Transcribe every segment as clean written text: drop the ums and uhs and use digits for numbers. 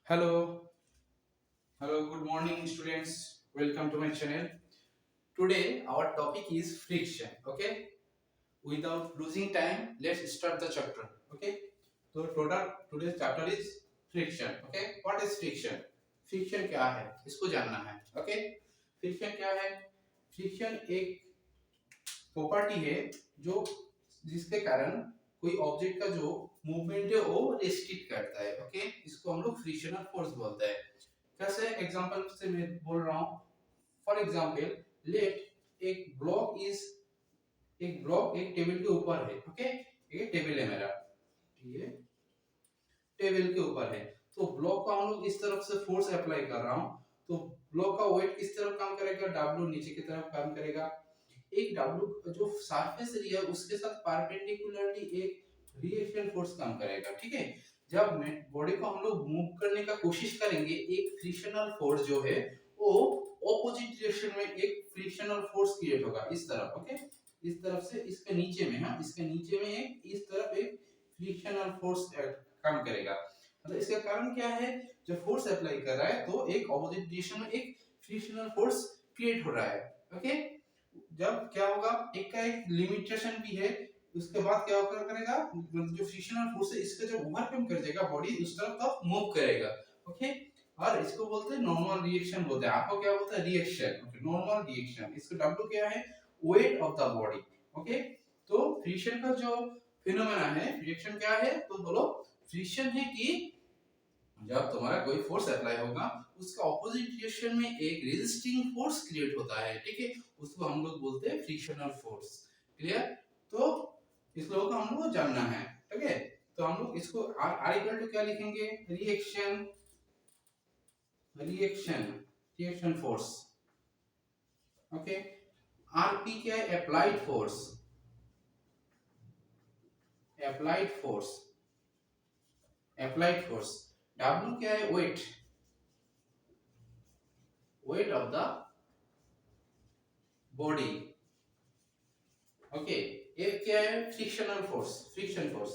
Hello, hello, good morning, students. Welcome to my channel. Today, our topic is friction. Okay, without losing time, let's start the chapter. Okay, so today's chapter is friction. Okay, what is friction? Friction क्या है? इसको जानना है. Okay, friction क्या है? Friction एक property है जो जिसके कारण कोई ऑब्जेक्ट का जो मूवमेंट है वो रेस्ट्रिक्ट करता है. ओके, इसको हम लोग फ्रिक्शनल फोर्स बोलते हैं. कैसे एग्जांपल से मैं बोल रहा हूँ. फॉर एग्जांपल, लेट एक ब्लॉक एक टेबल के ऊपर है. ओके, ये टेबल है मेरा, ये टेबल के ऊपर है. तो ब्लॉक को हम लोग इस तरफ से फोर्स अप्लाई कर रहा हूँ. तो ब्लॉक का वेट किस तरफ काम करेगा? W नीचे की तरफ काम करेगा. एक W जो सरफेस एरिया है उसके साथ परपेंडिकुलरली एक रिएक्शन फोर्स काम करेगा. ठीक है, जब बॉडी को हम लोग मूव करने का कोशिश करेंगे, एक फ्रिक्शनल फोर्स जो है वो ऑपोजिट डायरेक्शन में एक फ्रिक्शनल फोर्स क्रिएट होगा इस तरफ. ओके, इस तरफ से इसके नीचे में, हाँ, इसके नीचे में एक इस तरफ एक फ्रिक्शनल फोर्स काम करेगा. मतलब इसका कारण क्या है? जब फोर्स अप्लाई कर रहा है तो एक ऑपोजिट डायरेक्शन में एक फ्रिक्शनल फोर्स क्रिएट हो रहा है. ओके, जब क्या होगा, एक का एक लिमिटेशन भी है. उसके बाद क्या होकर करेगा, जो फ्रिक्शनल फोर्स है इसका जब ओवरकम कर जाएगा बॉडी उस तरफ तब मूव करेगा. ओके, और इसको बोलते हैं नॉर्मल रिएक्शन बोलते हैं. आपको क्या बोलते हैं? रिएक्शन. Okay, normal reaction. इसका W क्या है? Wait of the body. Okay, तो फ्रिक्शन का जो फिनोमेना है, रिएक्शन क्या है? तो बोलो, फ्रिक्शन है कि जब तुम्हारा कोई फोर्स अप्लाई होगा उसका ऑपोजिट डायरेक्शन में एक रेजिस्टिंग फोर्स क्रिएट होता है. ठीक है, उसको हम लोग बोलते हैं फ्रिक्शनल फोर्स. क्लियर? तो इस लोगों को हम लोग को जानना है. ठीक है, तो हम लोग इसको R इक्वल टू क्या लिखेंगे? Reaction reaction reaction force. Okay, RP क्या है? Applied force. Applied force. Applied force. W क्या है? Weight. Weight of the body. Okay, एक क्या है? Frictional force, friction force.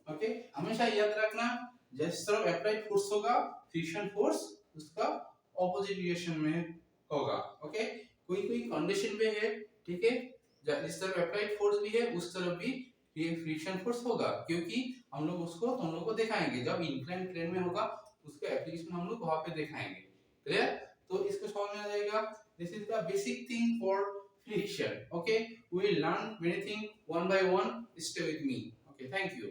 Okay, हमेशा याद रखना, जिस तरफ अप्लाइड फोर्स होगा फ्रिक्शन फोर्स उसका ऑपोजिट डायरेक्शन में होगा. ओके, कोई कोई कंडीशन पे है. ठीक है, जिस तरफ अप्लाइड फोर्स भी है उस तरफ भी ये फ्रिक्शन फोर्स होगा, क्योंकि हम लोग उसको तुम लोग को दिखाएंगे जब इंक्लाइन प्लेन में होगा उसका एप्लीकेशन हम लोग वहां पे दिखाएंगे. क्लियर? तो इसको समझ में आ जाएगा. This is the basic thing for friction. Okay, we will learn many things one by one. Stay with me. Okay, thank you.